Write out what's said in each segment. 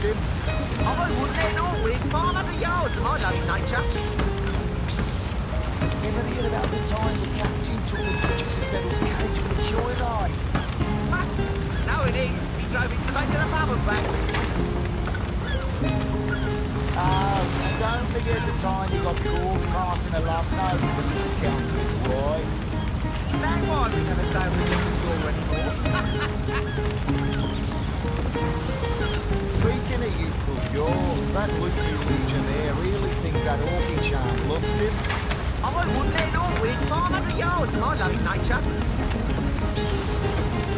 him. I wouldn't let all within 500 yards of my loving nature. Ever hear about the time the captain took the Duchess of Federal's carriage for the joyride? No, indeed. He drove it straight to the pub and back. Oh, and don't forget the time you got caught passing a love note to the Mrs. Council's wife. Is that why we never sailed the different door anymore? Speaking of youthful yaw, that Lucy Legionnaire really thinks that Orky charm loves him. I wouldn't let all within 500 yards of my loving nature.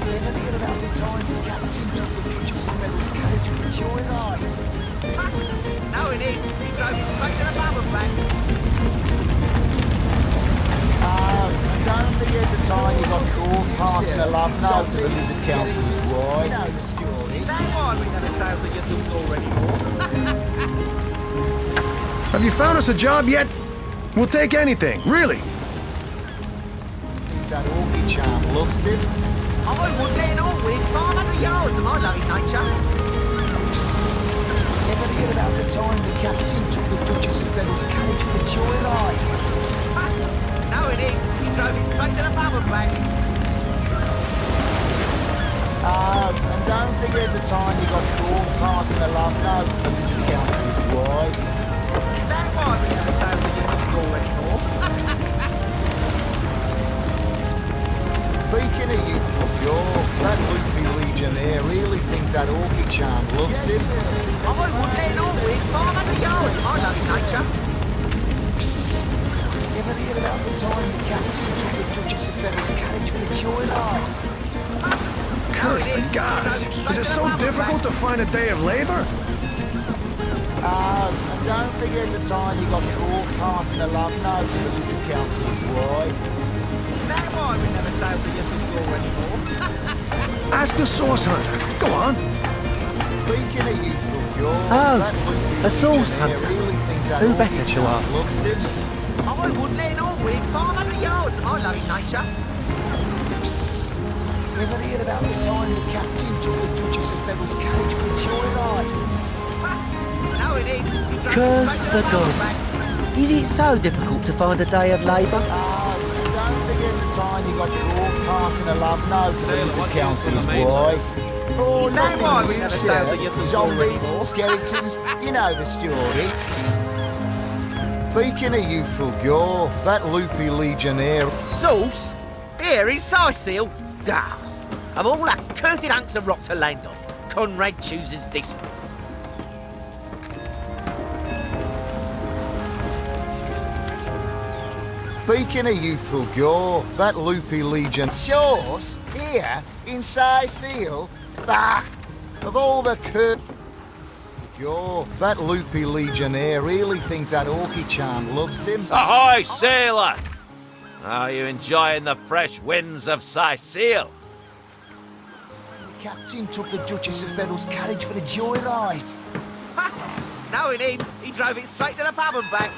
Never hear about the time the captain took the Duchess of Federal's carriage for the joyride. No, indeed. He drove it straight to the pub and back. Oh, and don't forget the time you got caught passing a love note to the Lizard Council's wife. You know the story. Is that why we never sailed the different door anymore? Have you found us a job yet? We'll take anything, really. That Orky charm loves him. I wouldn't let all within 500 yards of my loving nature. Ever hear about the time the captain took the Duchess of Federal's carriage for the joyride? No, indeed. He drove it straight to the pub and back. Oh, and don't forget the time you got caught passing a love note to the Lizard Council's wife. Is that why we never sailed the different door anymore? Speaking of youthful yaw, that Loopy Legionnaire really thinks that Orky charm loves him. I wouldn't let all within 500 yards of my loving nature. Ever hear about the time the captain took the Duchess of Federal's carriage for the joyride? Curse the gods. Is it so difficult to find a day of labor? Oh, and don't forget the time you got caught passing a love note to the Lizard Council's wife. Is that why we never sailed the different door anymore? Ask the source hunter. Go on. Speaking of youthful yaw, Oh, that Loopy a source Legionnaire hunter. really thinks that Who Orky better to charm ask? loves him. I wouldn't let all within 500 yards of my loving nature. Ever hear about the time the captain took the Duchess of Federal's carriage for the joyride? No, indeed. He drove it Curse straight to the pub and gods. back. Is it so difficult to find a day of labour? Oh, and don't forget the time you got caught passing a love note to the Lizard Council's wife. Oh, Is that why we nothing never new, sailed sir. the different door Zombies, anymore? skeletons, you know the story. Speaking of youthful yaw, that Loopy Legionnaire... Sauce? Here in Sicil? Ah, of all that cursed hunks of rock to land on, Conrad chooses this one. Speaking of youthful yaw, that Loopy Legion... Sauce? Here? In Sicil? Bah! Of all the yaw, that Loopy Legionnaire really thinks that Orky charm loves him. Ahoy, sailor! Are you enjoying the fresh winds of Sicil? The captain took the Duchess of Federal's carriage for the joyride. No, indeed. He drove it straight to the pub and back.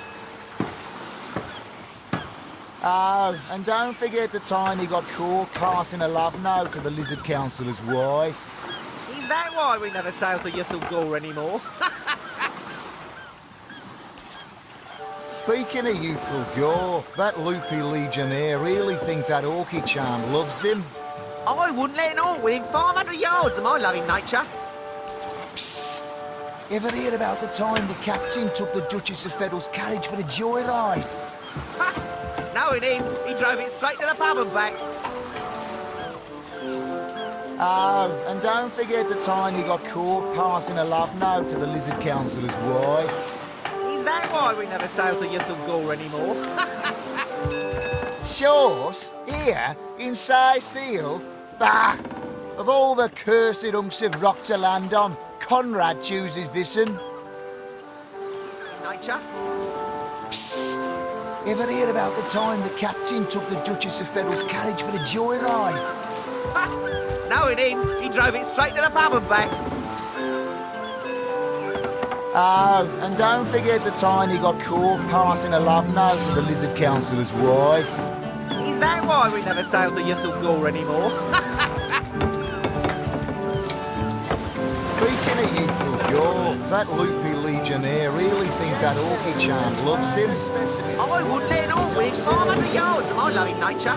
Oh, and don't forget the time he got caught passing a love note to the Lizard Council's wife. Is that why we never sailed to Yuthel Gore anymore? Speaking of youthful yaw, that Loopy Legionnaire really thinks that Orky charm loves him. I wouldn't let all within 500 yards of my loving nature. Psst! Ever hear about the time the captain took the Duchess of Federal's carriage for the joyride? No, indeed. He drove it straight to the pub and back. Oh, and don't forget the time he got caught passing a love note to the Lizard Council's wife. Is that why we never sailed to Yuthel Gore anymore? Sauce? Here? In Sicil? Bah! Of all the cursed hunks of rock to land on, Conrad chooses this one. Nature? Psst! Ever hear about the time the captain took the Duchess of Federal's carriage for the joyride? No, indeed. He drove it straight to the pub and back. Oh, and don't forget the time he got caught passing a love note to the Lizard Council's wife. Is that why we never sailed to Yuthel Gore anymore? Speaking of youthful girl. That loopy legionnaire really thinks that orky charm loves him. I wouldn't let it all within 500 yards of my loving nature.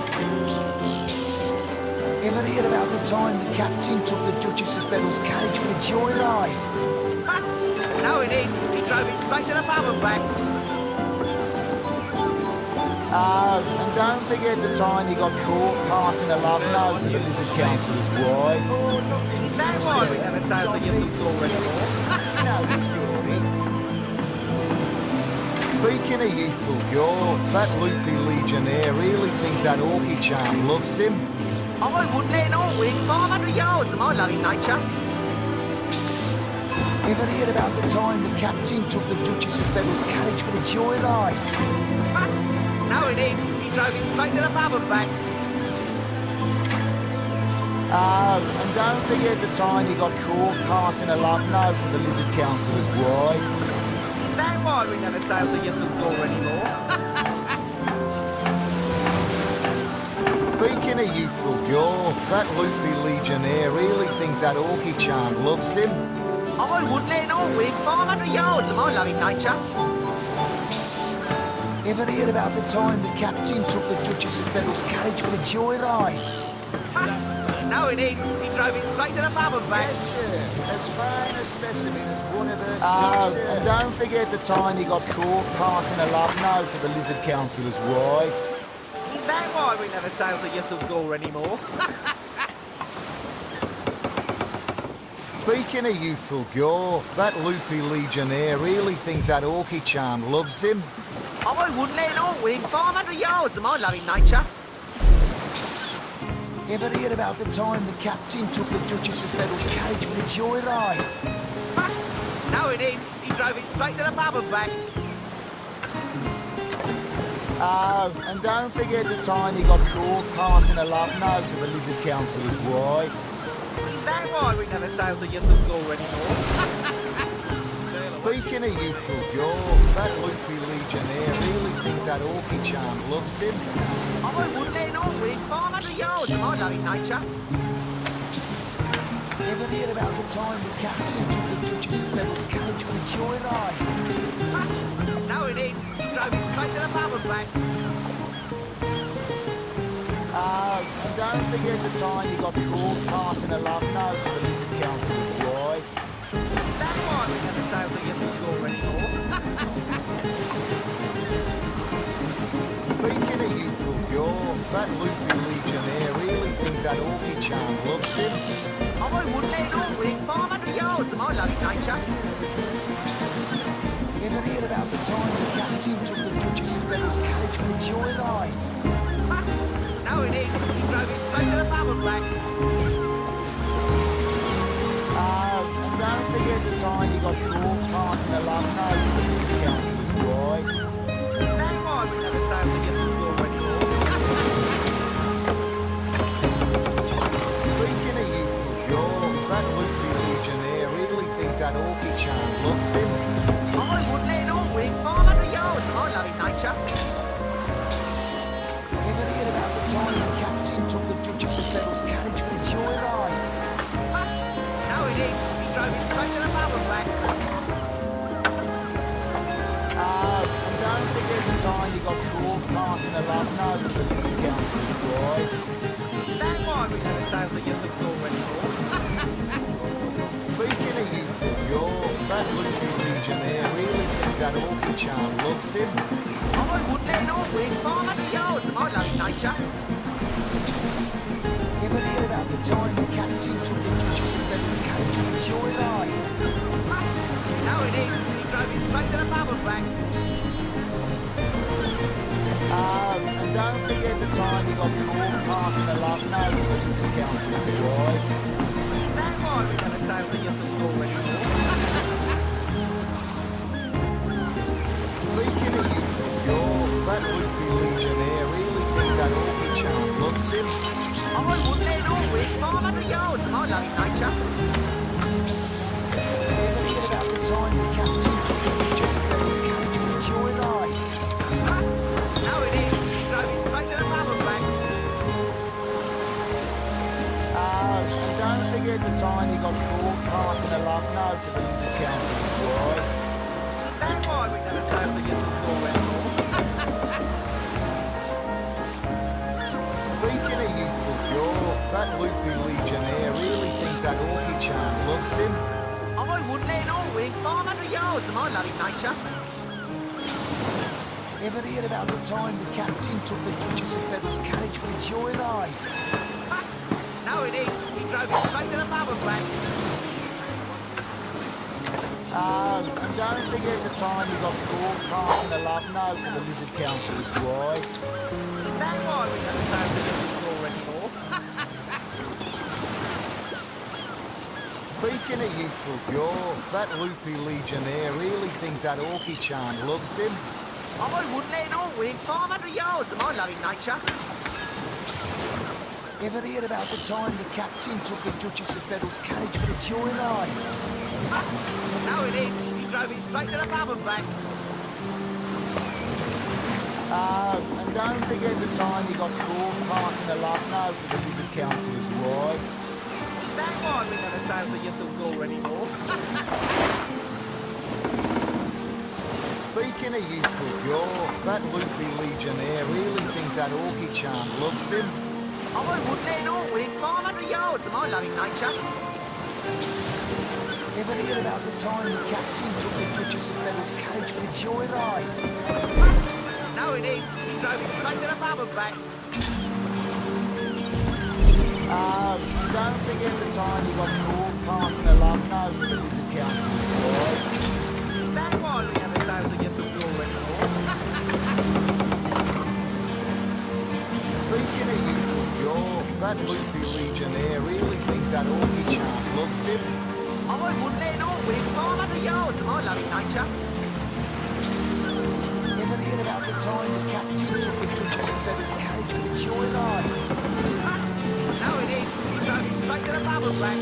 Ever heard about the time the captain took the Duchess of Fennel's carriage for a joyride? No, he didn't. He drove it straight to the pub and back. Oh, and don't forget the time he got caught passing a love note to the Lizard Councillor's wife. Is that why we never sailed the youthful door anymore? You know the story. Speaking of youthful girl, that loopy legionnaire really thinks that orky charm loves him. I wouldn't let it all within 500 yards of my loving nature. Ever heard about the time the captain took the Duchess of Fennel's carriage for a joyride? No, he didn't. He drove it straight to the pub and back. Oh, and don't forget the time he got caught passing a love note to the Lizard Councillor's wife. Is that why we never sailed the youthful door anymore? Speaking of youthful girl, that loopy legionnaire really thinks that orky charm loves him. I wouldn't let it all within 500 yards of my loving nature. Ever heard about the time the captain took the Duchess of Fennel's carriage for a joyride? No, he didn't. He drove it straight to the pub and back. Yes, sir. As fine a specimen as one of her oh, and don't forget the time he got caught passing a love note to the Lizard Councillor's wife. Is that why we never sailed the youthful door anymore? Speaking of youthful girl, that loopy legionnaire really thinks that orky charm loves him. I wouldn't let it all within 500 yards of my loving nature. Ever heard about the time the captain took the Duchess of Fennel's carriage for a joyride? No, he didn't. He drove it straight to the pub and back. Oh, and don't forget the time he got caught passing a love note to the Lizard Councillor's wife. Is that why we never sailed the youthful door anymore? Speaking of youthful girl, that loopy legionnaire really thinks that orky charm loves him. I wouldn't let it all within 500 yards of my loving nature. Ever heard about the time the captain took the Duchess of Fennel's carriage for a joyride? No, he didn't. He drove it straight to the pub and back. Oh, and don't forget the time he got caught passing a love note to the Lizard Councillor's wife. That's why we never sailed the youthful door anymore. Speaking of youthful girl, that loopy legionnaire really thinks that orky charm loves him. I wouldn't let it all within 500 yards of my loving nature. Ever heard about the time the captain took the Duchess of Fennel's carriage for a joyride? No, he didn't. He drove it straight to the pub and back. Oh, and don't forget the time he got caught passing a love note to the Lizard Councillor's wife. Is that why we never sailed the youthful door anymore? Speaking of youthful girl, that loopy legionnaire really thinks that orky charm loves him. I wouldn't let it all within 500 yards of my loving nature. Ever heard about the time the captain took the Duchess of Fennel's carriage for a joyride? No, he didn't. He drove it straight to the pub and back. Oh, and don't forget the time he got caught passing a love note to the Lizard Councillor's wife. Is that why we never sailed the youthful door anymore? Speaking of youthful girl, that loopy legionnaire really thinks that orky charm loves him. I wouldn't let it all within 500 yards of my loving nature. Ever heard about the time the captain took the Duchess of Fennel's carriage for a joyride? No, he didn't. He drove it straight to the pub and back. Oh, and don't forget the time he got caught passing a love note to the Lizard Councillor's wife. Is that why we never sailed the youthful door anymore? Speaking of youthful girl, that loopy legionnaire really thinks that orky charm loves him. I wouldn't let it all within 500 yards of my loving nature. Ever heard about the time the captain took the Duchess of Fennel's carriage for a joyride? No, he didn't. He drove it straight to the pub and back. Oh, and don't forget the time he got caught passing a love note Lizard Council is wide. Is that why we never sailed against the floor anymore? Speaking of youthful cure, that loopy legionnaire really thinks that orchid charm loves him. I wouldn't let an all-wing 500 yards of my loving nature. Ever heard about the time the captain took the Duchess of Feather's carriage for a joyride? No, it is. He drove it straight to the bubble back. Oh, and don't forget the time he got caught passing a love note to the Lizard Council's wife. Is that why we never sailed against the floor anymore? Speaking of youthful cure, that loopy legionnaire really thinks that orchid charm loves him. I wouldn't let an all-wing 500 yards of my loving nature. Ever heard about the time the captain took the Duchess of Feather's carriage for a joyride? No, it is. He drove it straight to the bubble back. Oh, and don't forget the time he got caught passing a love note to the Lizard Council's wife. Is that why we never sailed against the floor anymore? Speaking of youthful cure, that loopy legionnaire really thinks that orchid charm loves him. I wouldn't let an all-wing 500 yards of my loving nature. Ever heard about the time the captain took the Duchess of Feather's carriage for a joyride? No, it is. He drove it straight to the bubble back. Oh, don't forget the time he got caught passing a love note to the Lizard Council's wife. Is that why we never sailed against the floor anymore? Speaking of youthful cure, that loopy legionnaire really thinks that orchid charm loves him. I wouldn't let an all-wing 500 yards of my loving nature. Ever heard about the time the captain took the Duchess of Feather's carriage for a joyride? No, it is. He drove it straight to the bubble back.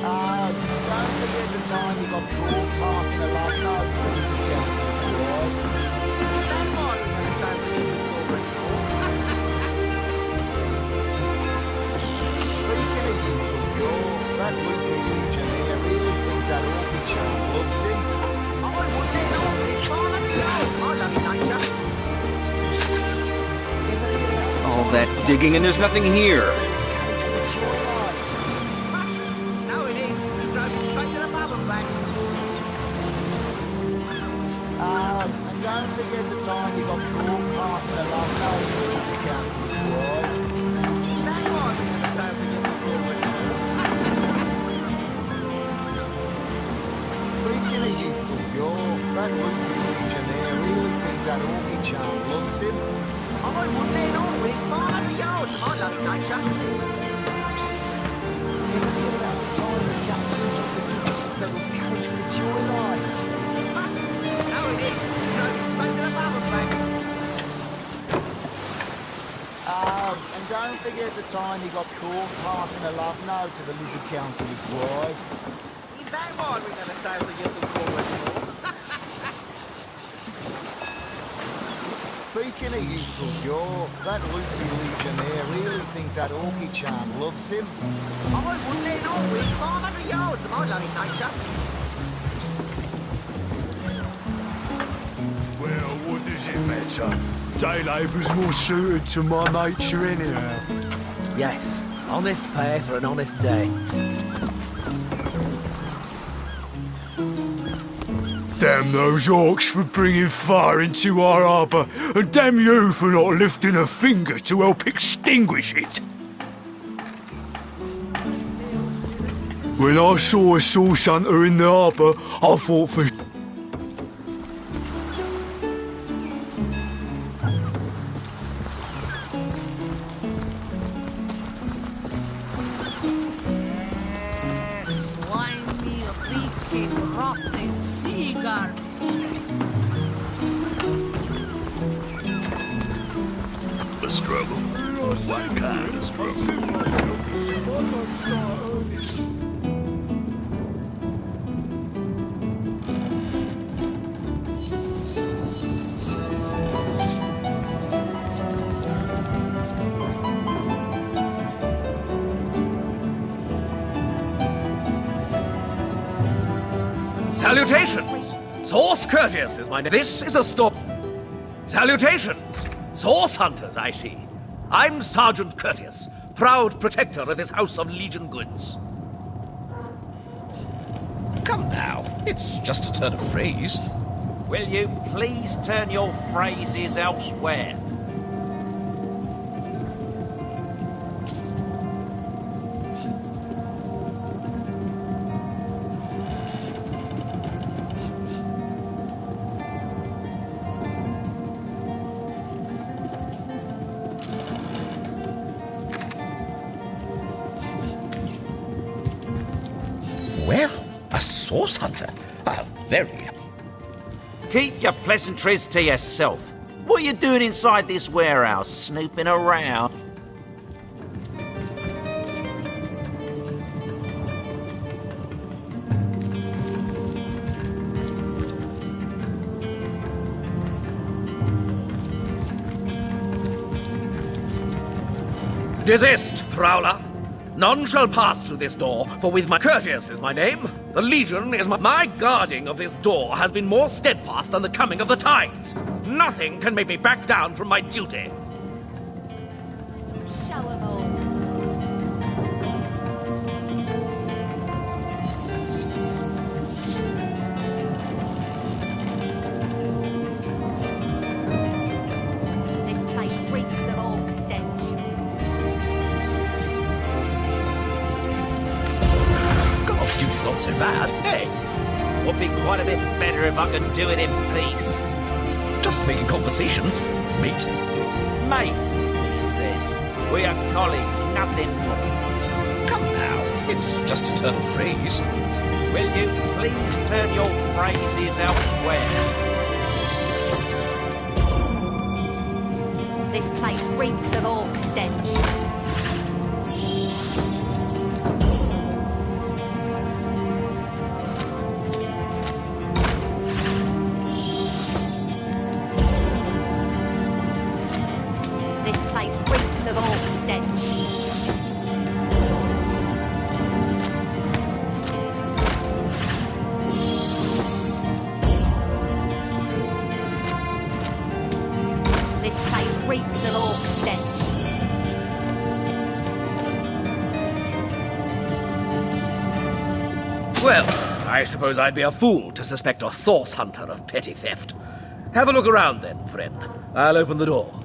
Oh, don't forget the time he got caught passing a love note to the Lizard Council's wife. Is that why we never sailed against the floor anymore? Speaking of youthful cure, that loopy legionnaire really thinks that orchid charm loves him. I wouldn't let an all-wing 500 yards of my loving nature. Ever heard about the All that digging and there's nothing here. carriage for a joyride? No, it is. He drove it straight to the bubble back. Oh, and don't forget the time he got caught passing a love note to the Lizard Council's wife. Is that why we never sailed against the floor anymore? Speaking of youthful cure, that loopy legionnaire really thinks that orchid charm loves him. I wouldn't let an all-wing 500 yards of my loving nature. Ever heard about the time the captain took the Duchess of Feather's carriage for a joyride? No, it is. He drove it straight to the bubble back. Oh, and don't forget the time he got caught passing a love note to the Lizard Council's wife. Is that why we never sailed against the floor anymore? Speaking of youthful cure, that loopy legionnaire really thinks that orchid charm loves him. I wouldn't let an all-wing 500 yards of my loving nature. Well, what does it matter? Day labour's more suited to my nature anyhow. Yes, honest pay for an honest day. Damn those orcs for bringing fire into our harbour, and damn you for not lifting a finger to help extinguish it. When I saw a source hunter in the harbour, I thought for Slimy, reeking, rotting sea garbage. a struggle. What kind of struggle? Salutations! Source Courteous is my name. This is a stop. Salutations! Source Hunters, I see. I'm Sergeant Courteous, proud protector of this house of Legion goods. Come now, it's just a turn of phrase. Will you please turn your phrases elsewhere? Well, a source hunter? Very. Keep your pleasantries to yourself. What are you doing inside this warehouse, snooping around? Desist, prowler! None shall pass through this door, for with my Courteous is my name. The Legion is my guarding of this door has been more steadfast than the coming of the tides. Nothing can make me back down from my duty. Show 'em all. This place reeks of orc stench. Gosh, duty's not so bad, hey? Would be quite a bit better if I could do it in peace. Just making conversation, mate. Mate, he says. We are colleagues, nothing more. Come now, it's just a turn of phrase. Will you please turn your phrases elsewhere? This place reeks of orc stench. This place reeks of orc stench. This place reeks of orc stench. Well, I suppose I'd be a fool to suspect a source hunter of petty theft. Have a look around then, friend. I'll open the door.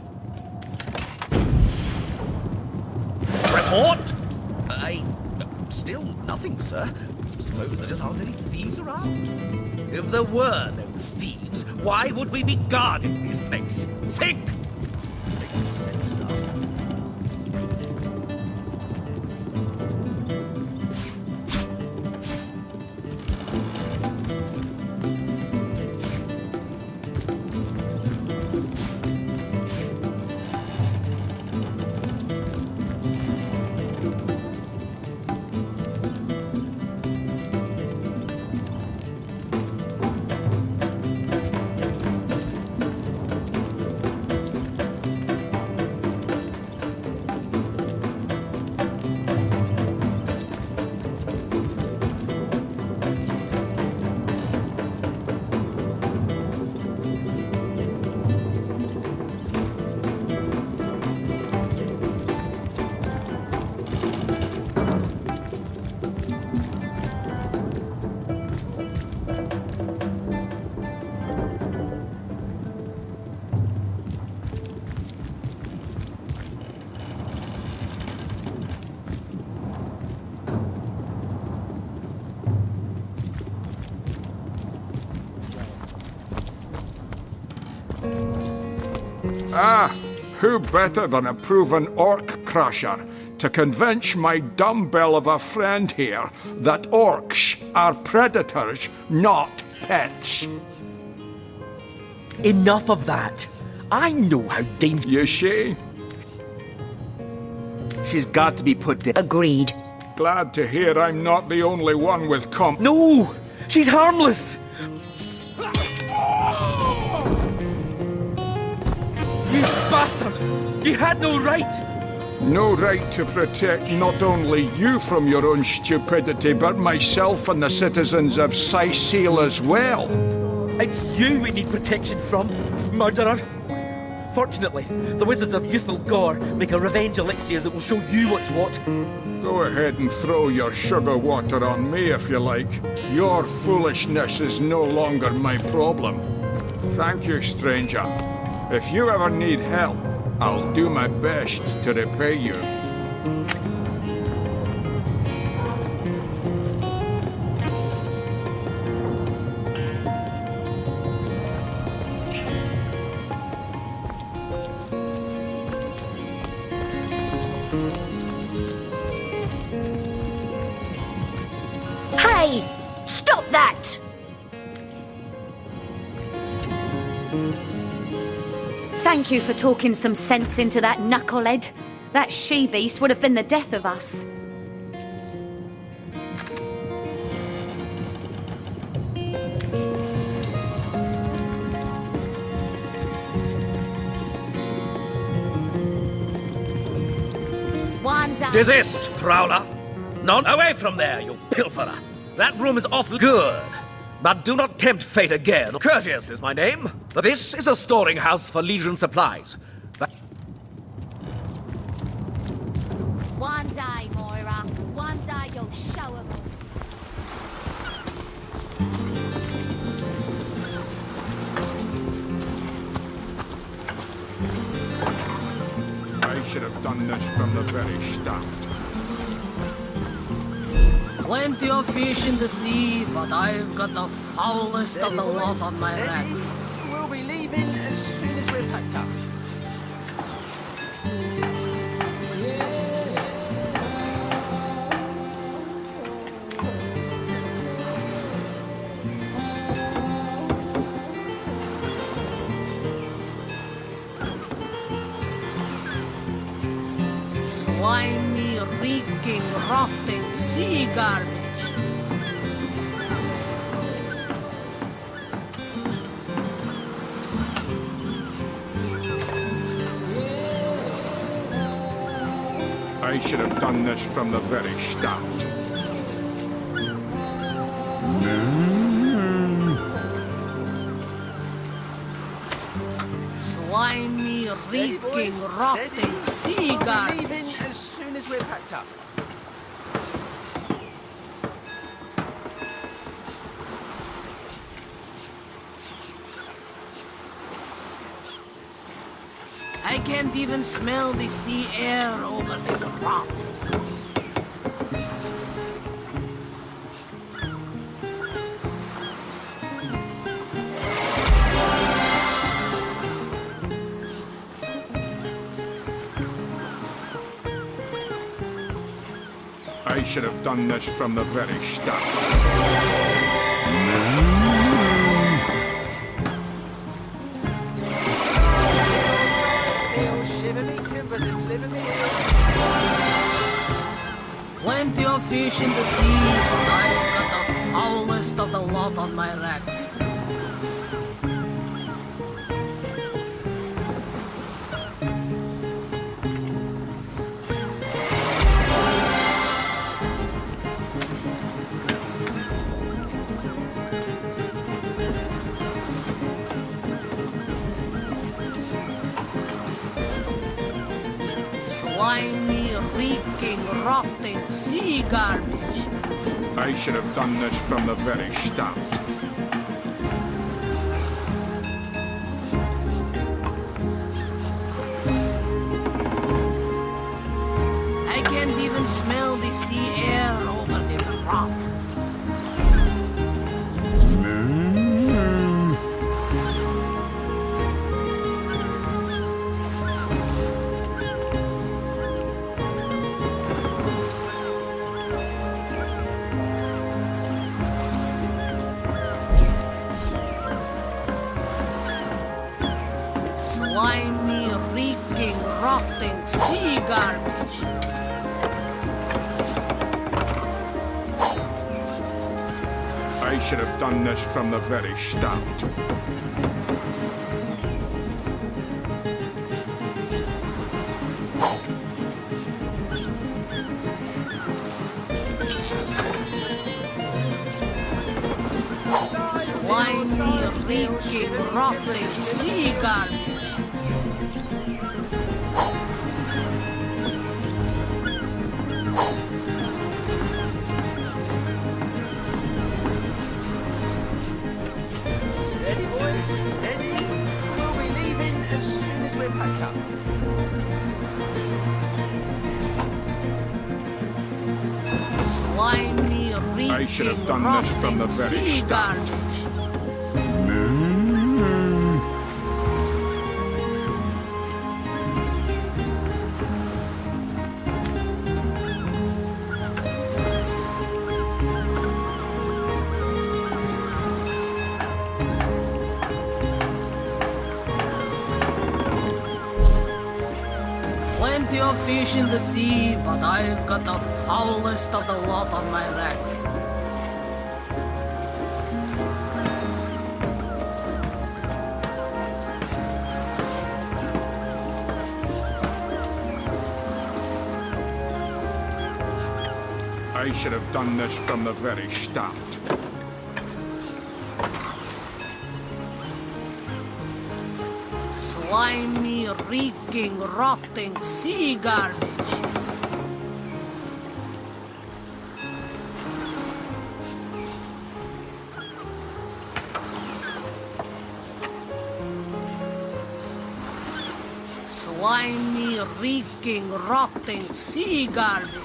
Report! Still nothing, sir. Suppose there just aren't any thieves around. If there were no thieves, why would we be guarding this place? Think! Who better than a proven orc crusher to convince my dumbbell of a friend here that orcs are predators, not pets? Enough of that. I know how dangerous. You see? She's got to be put down. Agreed. Glad to hear I'm not the only one with No! She's harmless! You bastard! You had no right! No right to protect not only you from your own stupidity, but myself and the citizens of Sicile as well. It's you we need protection from, murderer. Fortunately, the wizards of Youthful Gore make a revenge elixir that will show you what's what. Go ahead and throw your sugar water on me if you like. Your foolishness is no longer my problem. Thank you, stranger. If you ever need help, I'll do my best to repay you. Hey! Stop that! Thank you for talking some sense into that knucklehead. That she-beast would have been the death of us. One day. Desist, prowler. None away from there, you pilferer. That room is awfully good. But do not tempt fate again. Courteous is my name. This is a storing house for Legion supplies. But One day, Moira. One day you'll show 'em all. I should have done this from the very start. Plenty of fish in the sea, but I've got the foulest of the lot on my racks. We'll be leaving as soon as we're packed up. Slimy, reeking, rotting sea garbage. I should have done this from the very start. Slimy, reeking, rotting sea We'll be garbage. leaving as soon as we're packed up. I can't even smell the sea air over this rot. I should have done this from the very start. Plenty of fish in the sea, but I've got the foulest of the lot on my racks. Slimy, reeking, rotting sea garbage. I should have done this from the very start. I can't even smell the sea air over this rot. Slimy, reeking, rotting sea garbage. I should have done this from the very start. Slimy, reeking, rotting sea garbage. Steady, boys, steady. We'll be leaving as soon as we're packed up. Slimy, I should have reeking, done this from the rotting very sea start. garbage. Plenty of fish in the sea, but I've got the foulest of the lot on my racks. I should have done this from the very start. Slimy, reeking, rotting sea garbage. Slimy, reeking, rotting sea garbage.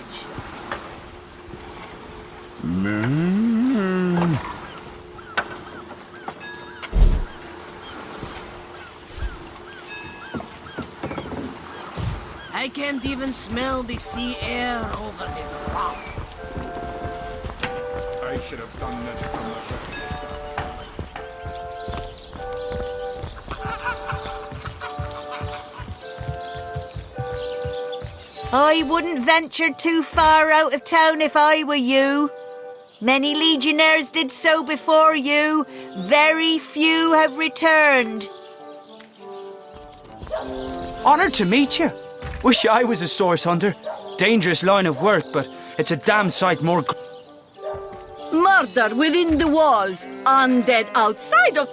I can't even smell the sea air over this rock. I should have done this from the very start. I wouldn't venture too far out of town if I were you. Many legionnaires did so before you. Very few have returned. Honored to meet you. Wish I was a source hunter. Dangerous line of work, but it's a damn sight more. Murder within the walls, undead outside of...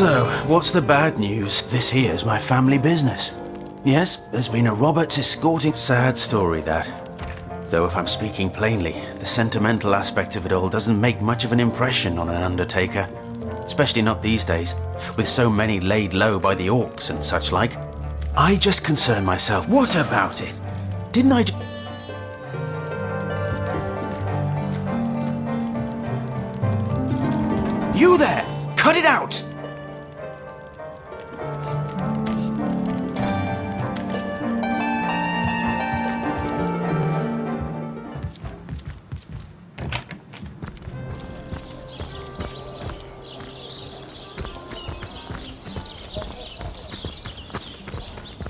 So, what's the bad news? This here's my family business. Yes, there's been a Roberts escorting. Sad story, that. Though if I'm speaking plainly, the sentimental aspect of it all doesn't make much of an impression on an undertaker. Especially not these days, with so many laid low by the orcs and such like. I just concern myself. What about it? Didn't I You there! Cut it out!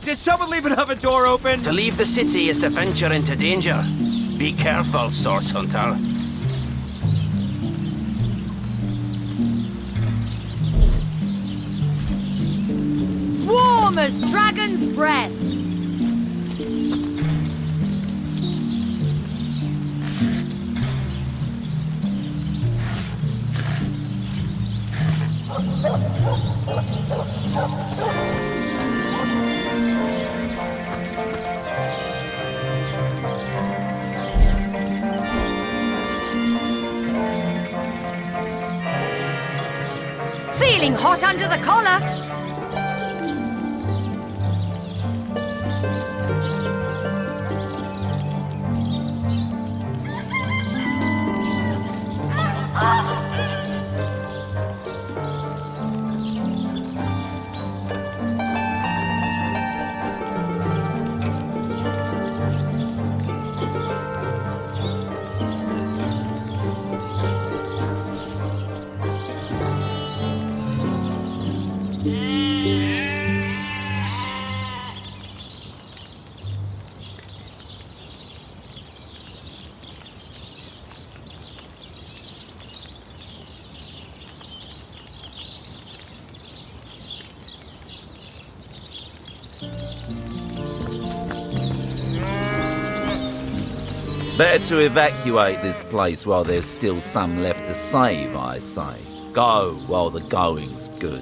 Did someone leave another door open? To leave the city is to venture into danger. Be careful, source hunter. Warm as dragon's breath. Feeling hot under the collar. Better to evacuate this place while there's still some left to save, I say. Go while the going's good.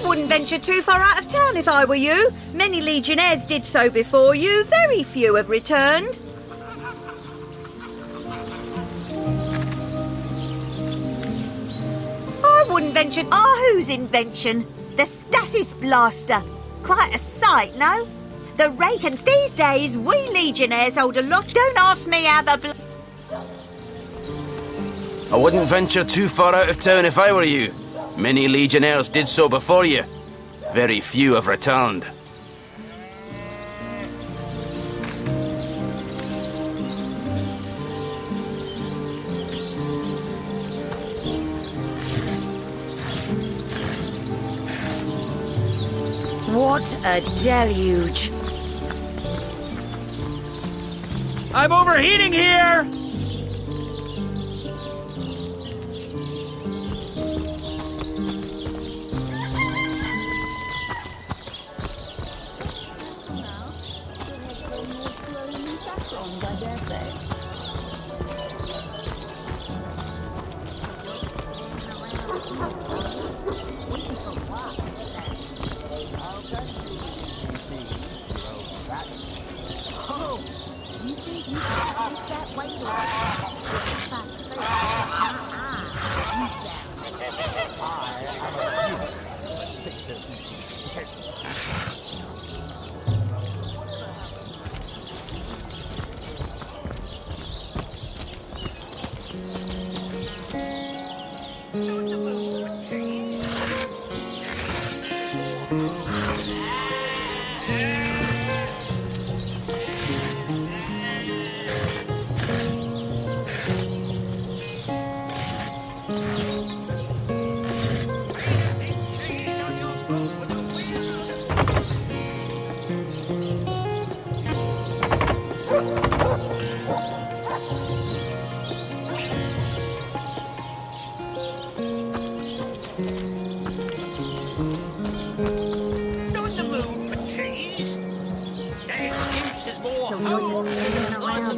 Wouldn't venture too far out of town if I were you. Many legionnaires did so before you. Very few have returned. I wouldn't venture... Ahu's invention. The stasis blaster. Quite a sight, no? The rakens. These days, we legionnaires hold a lot. Don't ask me how the... I wouldn't venture too far out of town if I were you. Many legionnaires did so before you. Very few have returned. What a deluge. I'm overheating here!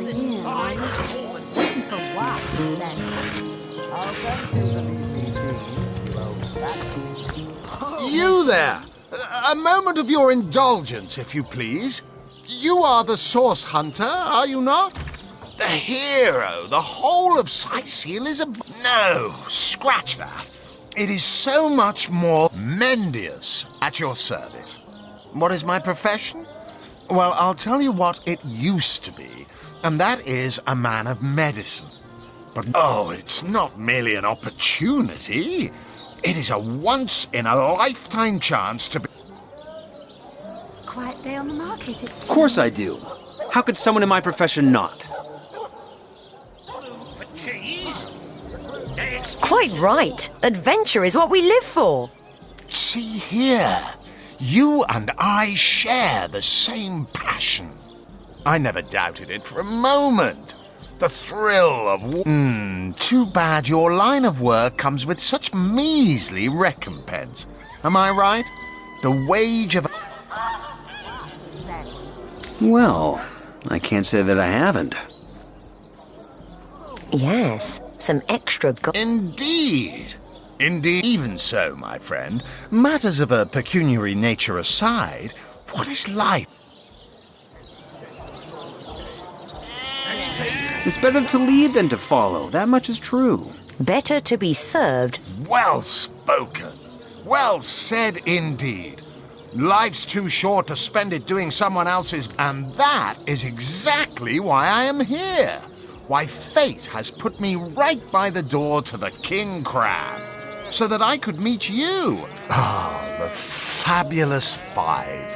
You there! A moment of your indulgence, if you please. You are the source hunter, are you not? The hero. The whole of Sightseal is a... No, scratch that. It is so much more Mendius at your service. What is my profession? Well, I'll tell you what it used to be, and that is a man of medicine. But oh, it's not merely an opportunity. It is a once-in-a-lifetime chance to be... Quiet day on the market, it's... Of course I do. How could someone in my profession not? Quite right. Adventure is what we live for. See here. You and I share the same passion. I never doubted it for a moment. The thrill of... too bad your line of work comes with such measly recompense. Am I right? The wage of... Well, I can't say that I haven't. Yes, some extra Indeed. Indeed. Even so, my friend, matters of a pecuniary nature aside, what is life? It's better to lead than to follow. That much is true. Better to be served. Well spoken. Well said indeed. Life's too short to spend it doing someone else's... And that is exactly why I am here. Why fate has put me right by the door to the King Crab, so that I could meet you. Ah, the fabulous five.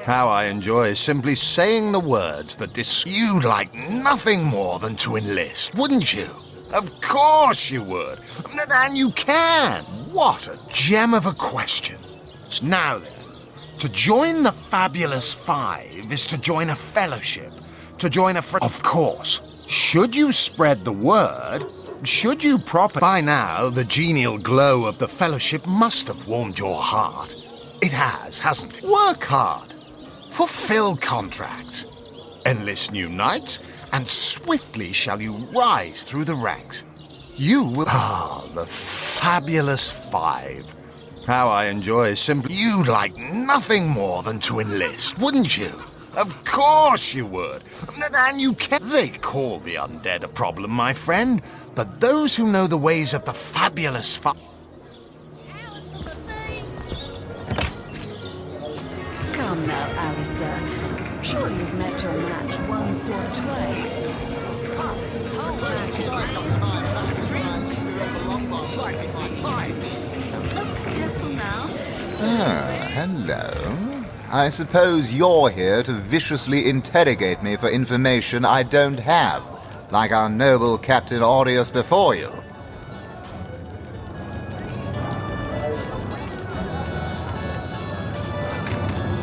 How I enjoy simply saying the words that you'd like nothing more than to enlist, wouldn't you? Of course you would. And you can. What a gem of a question. Now then, to join the Fabulous Five is to join a fellowship, to join a Of course, should you spread the word, should you by now, the genial glow of the fellowship must have warmed your heart. It has, hasn't it? Work hard. Fulfill contracts. Enlist new knights, and swiftly shall you rise through the ranks. You will... Ah, the Fabulous Five. How I enjoy simply... You'd like nothing more than to enlist, wouldn't you? Of course you would. And you can... They call the undead a problem, my friend. But those who know the ways of the Fabulous Five... Come now, Alistair. Surely you've met your match once or twice. Careful now. Ah, hello. I suppose you're here to viciously interrogate me for information I don't have, like our noble Captain Aureus before you.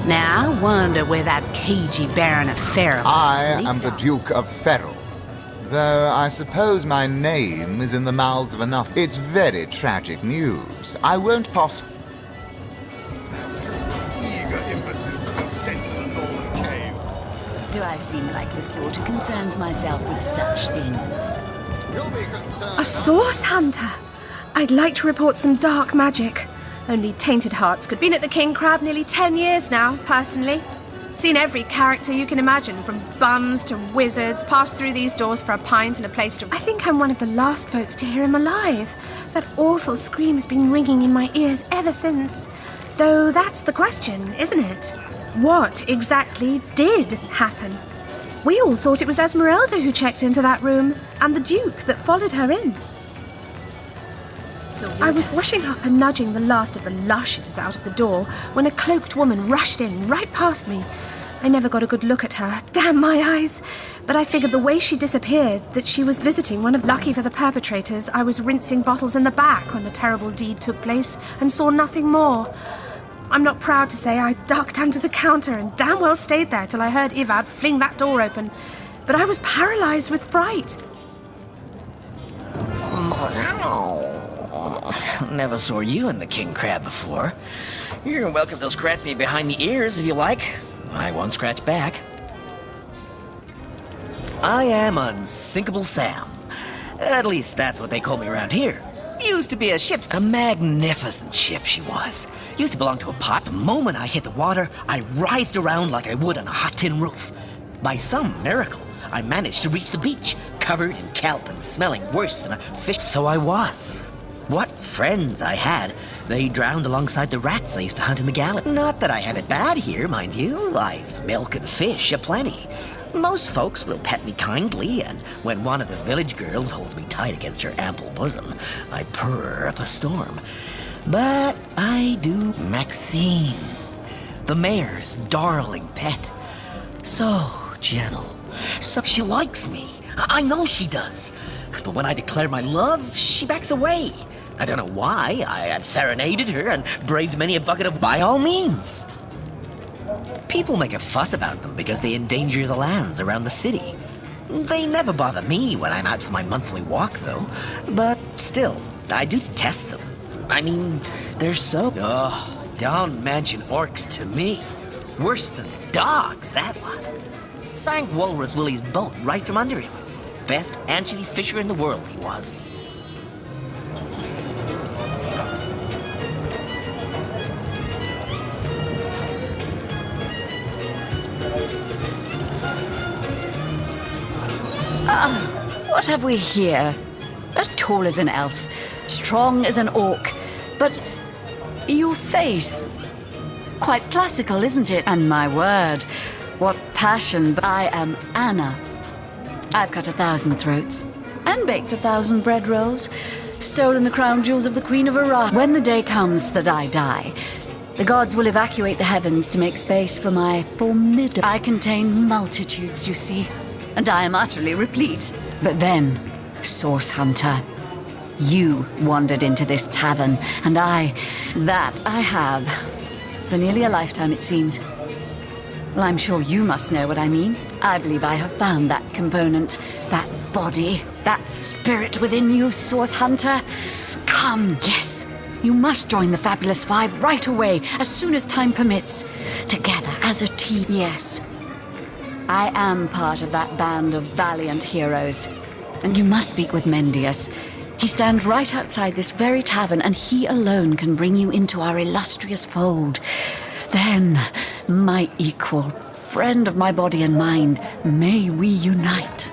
Now, I wonder where that cagey Baron of Ferrell I am the Duke of Ferrell. Though I suppose my name is in the mouths of enough. It's very tragic news. I won't pass... Do I seem like the sort who concerns myself with such things? A source hunter? I'd like to report some dark magic. Only Tainted Hearts could. Been at the King Crab nearly 10 years now, personally. Seen every character you can imagine, from bums to wizards, passed through these doors for a pint and a place to... I think I'm one of the last folks to hear him alive. That awful scream has been ringing in my ears ever since. Though that's the question, isn't it? What exactly did happen? We all thought it was Esmeralda who checked into that room, and the Duke that followed her in. So I was washing up and nudging the last of the lushes out of the door when a cloaked woman rushed in right past me. I never got a good look at her, damn my eyes, but I figured the way she disappeared that she was visiting one of... Lucky for the perpetrators, I was rinsing bottles in the back when the terrible deed took place and saw nothing more. I'm not proud to say I ducked under the counter and damn well stayed there till I heard Ivad fling that door open. But I was paralysed with fright. Never saw you in the King Crab before. You're welcome to scratch me behind the ears if you like. I won't scratch back. I am Unsinkable Sam. At least that's what they call me around here. Used to be a ship. A magnificent ship she was. Used to belong to a pot. The moment I hit the water, I writhed around like I would on a hot tin roof. By some miracle, I managed to reach the beach, covered in kelp and smelling worse than a fish. So I was. What friends I had. They drowned alongside the rats I used to hunt in the galley. Not that I have it bad here, mind you. I've milk and fish aplenty. Most folks will pet me kindly, and when one of the village girls holds me tight against her ample bosom, I purr up a storm. But I do Maxine, the mayor's darling pet. So gentle. So she likes me. I know she does. But when I declare my love, she backs away. I don't know why. I have serenaded her and braved many a bucket of by all means. People make a fuss about them because they endanger the lands around the city. They never bother me when I'm out for my monthly walk, though. But still, I do detest them. I mean, they're so... Oh, don't mention orcs to me. Worse than dogs, that lot. Sank Walrus Willie's boat right from under him. Best anchovy fisher in the world he was. What have we here? As tall as an elf, strong as an orc, but your face... Quite classical, isn't it? And my word, what passion. I am Anna. I've cut 1,000 throats, and baked 1,000 bread rolls, stolen the crown jewels of the Queen of Iraq. When the day comes that I die, the gods will evacuate the heavens to make space for my formidable... I contain multitudes, you see, and I am utterly replete. But then, Source Hunter, you wandered into this tavern, and that I have. For nearly a lifetime, it seems. Well, I'm sure you must know what I mean. I believe I have found that component, that body, that spirit within you, Source Hunter. Come, yes, you must join the Fabulous Five right away, as soon as time permits. Together as a team, yes. I am part of that band of valiant heroes. And you must speak with Mendius. He stands right outside this very tavern, and he alone can bring you into our illustrious fold. Then, my equal, friend of my body and mind, may we unite.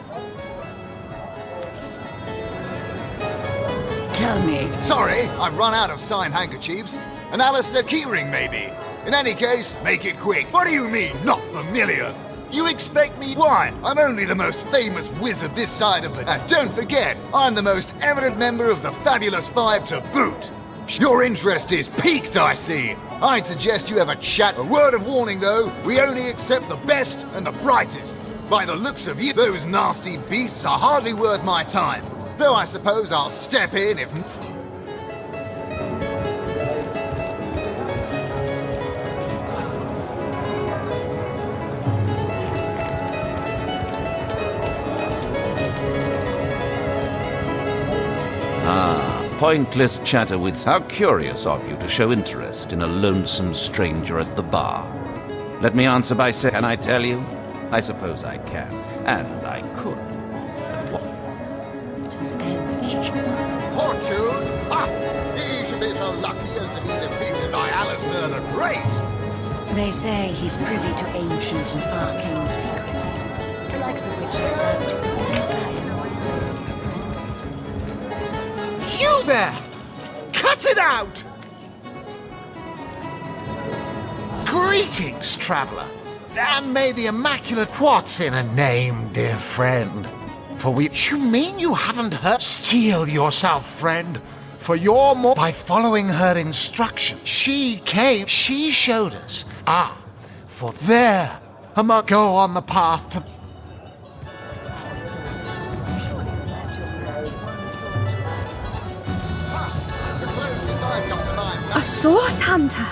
Tell me. Sorry, I've run out of signed handkerchiefs. An Alistair keyring, maybe. In any case, make it quick. What do you mean, not familiar? You expect me? Why? I'm only the most famous wizard this side of the... And don't forget, I'm the most eminent member of the Fabulous Five to boot. Your interest is piqued, I see. I'd suggest you have a chat. A word of warning, though, we only accept the best and the brightest. By the looks of you, those nasty beasts are hardly worth my time. Though I suppose I'll step in if... Pointless chatter with... How curious of you to show interest in a lonesome stranger at the bar. Let me answer by saying, can I tell you? I suppose I can, and I could. But what? Fortune? Ah! He should be so lucky as to be defeated by Alistair the Great. They say he's privy to ancient and arcane secrets, the likes of which I doubt. You there! Cut it out! Greetings, traveller. And may the Immaculate... What's in a name, dear friend? For which you mean you haven't heard? Steel yourself, friend. For you're more... By following her instructions, she showed us. For there, go on the path to... A source hunter?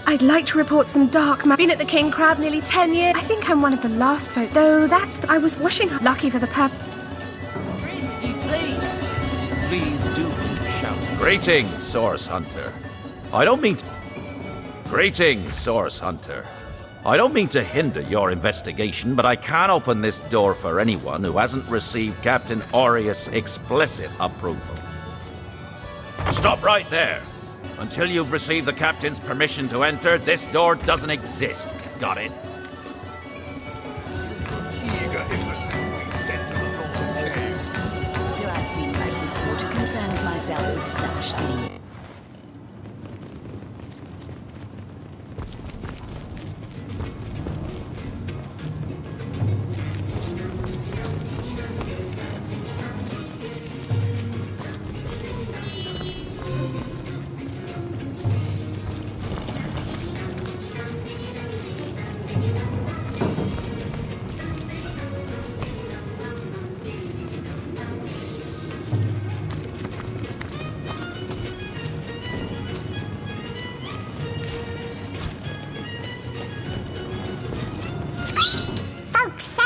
I'd like to report some dark Been at the King Crab nearly 10 years. I think I'm one of the last folk, though I was washing up. Lucky for the pub. Please do keep shouting. Greetings, Source Hunter. I don't mean to... Greetings, Source Hunter. I don't mean to hinder your investigation, but I can't open this door for anyone who hasn't received Captain Aureus' explicit approval. Stop right there. Until you've received the Captain's permission to enter, this door doesn't exist. Got it? Do I seem like the sort who concerns myself with such things?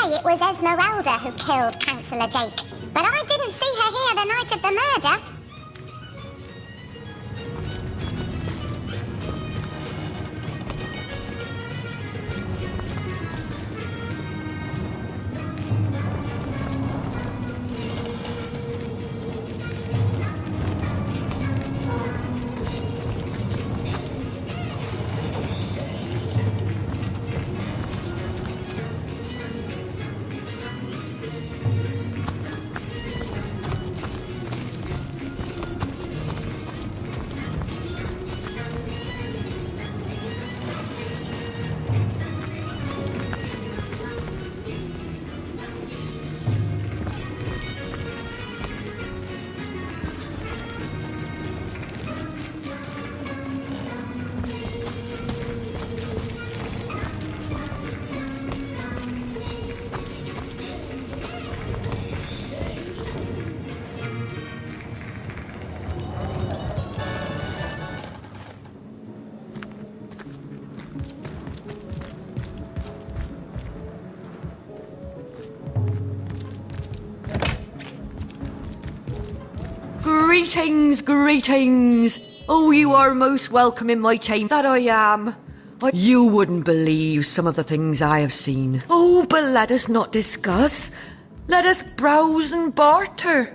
It was Esmeralda who killed Councillor Jake, but I didn't see her here the night of the murder. Greetings, greetings. Oh, you are most welcome in my chamber, that I am. You wouldn't believe some of the things I have seen. Oh, but let us not discuss. Let us browse and barter.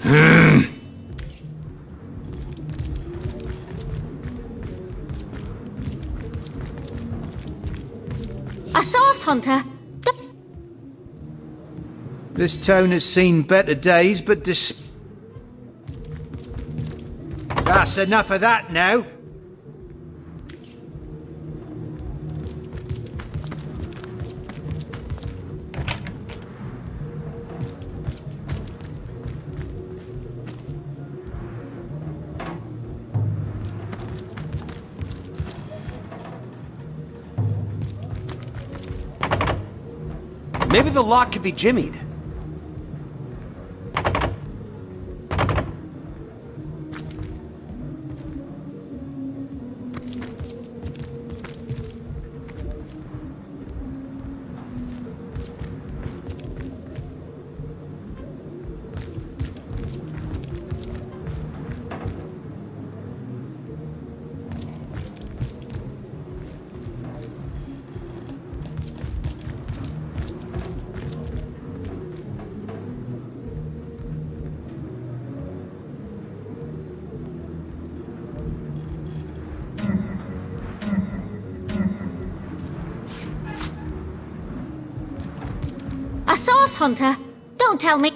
A source hunter? This town has seen better days, but that's enough of that now. Maybe the lock could be jimmied. A source hunter? Don't tell me.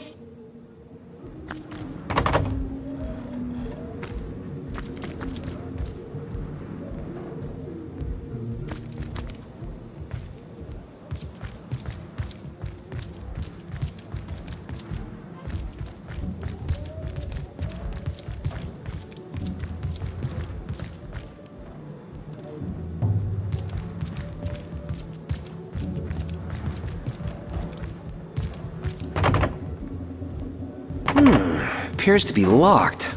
Appears to be locked.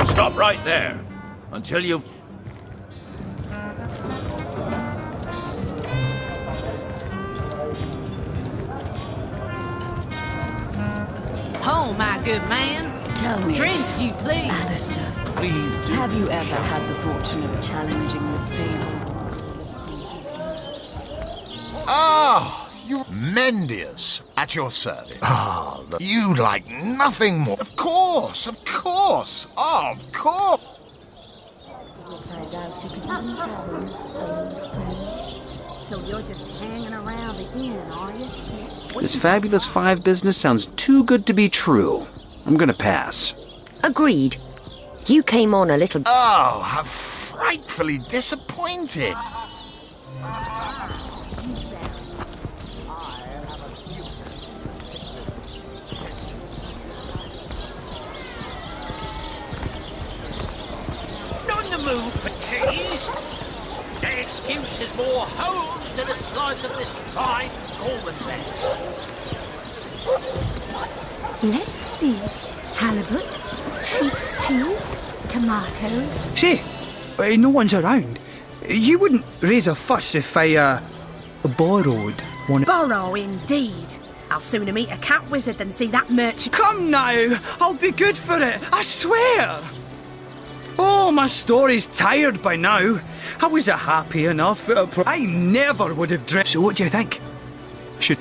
Stop right there. Until you... Oh, my good man. Tell me. Drink, you please. Alistair, Please do. have you ever had the fortune of challenging the fate? Ah, you Mendius, at your service. Ah, you like nothing more. Of course, of course, of course. So you're just hanging around again, are you? This Fabulous Five business sounds too good to be true. I'm gonna pass. Agreed. You came on a little... Oh, how frightfully disappointed. Not in the mood for cheese. The excuse is more holes than a slice of this fine Gorman flesh. Let's see. Halibut, sheep's cheese, tomatoes. Say, no one's around. You wouldn't raise a fuss if I, borrowed one. Borrow, indeed. I'll sooner meet a cat wizard than see that merchant. Come now, I'll be good for it, I swear. Oh, my story's tired by now. I was happy enough. I never would have dressed. So what do you think? Should...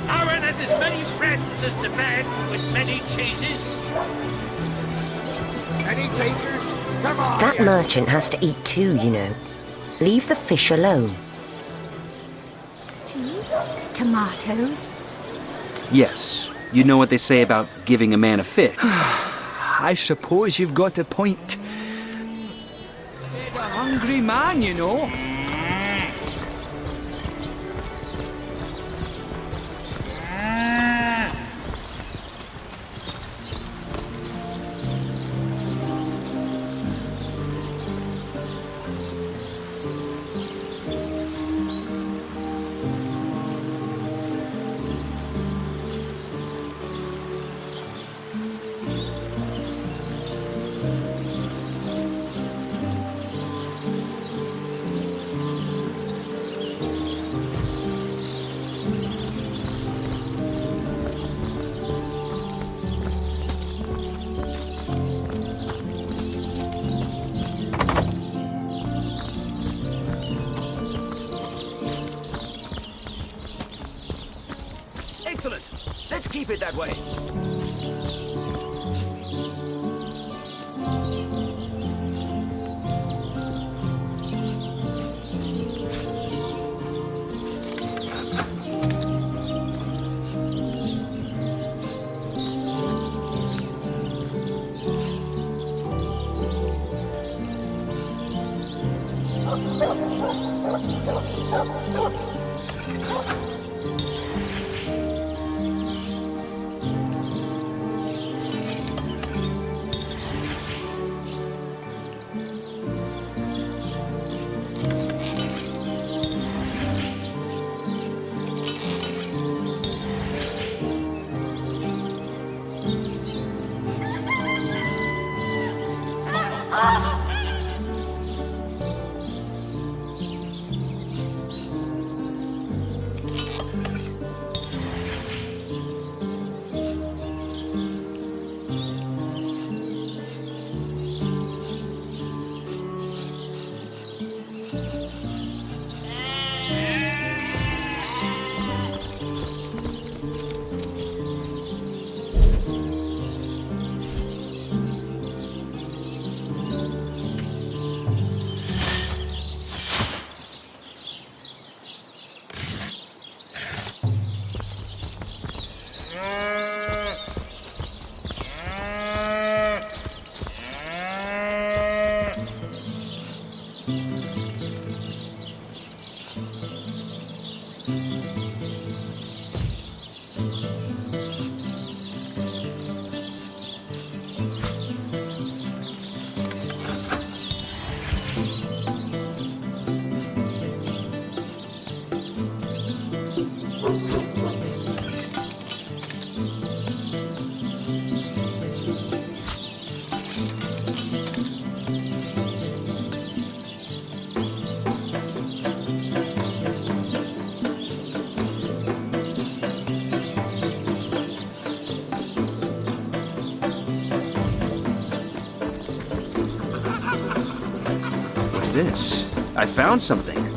Aaron has as many friends as the man with many cheeses. Any takers? Come on! That merchant has to eat too, you know. Leave the fish alone. Cheese, tomatoes. Yes, you know what they say about giving a man a fish. I suppose you've got a point. A hungry man, you know. Keep it that way. What's this? I found something.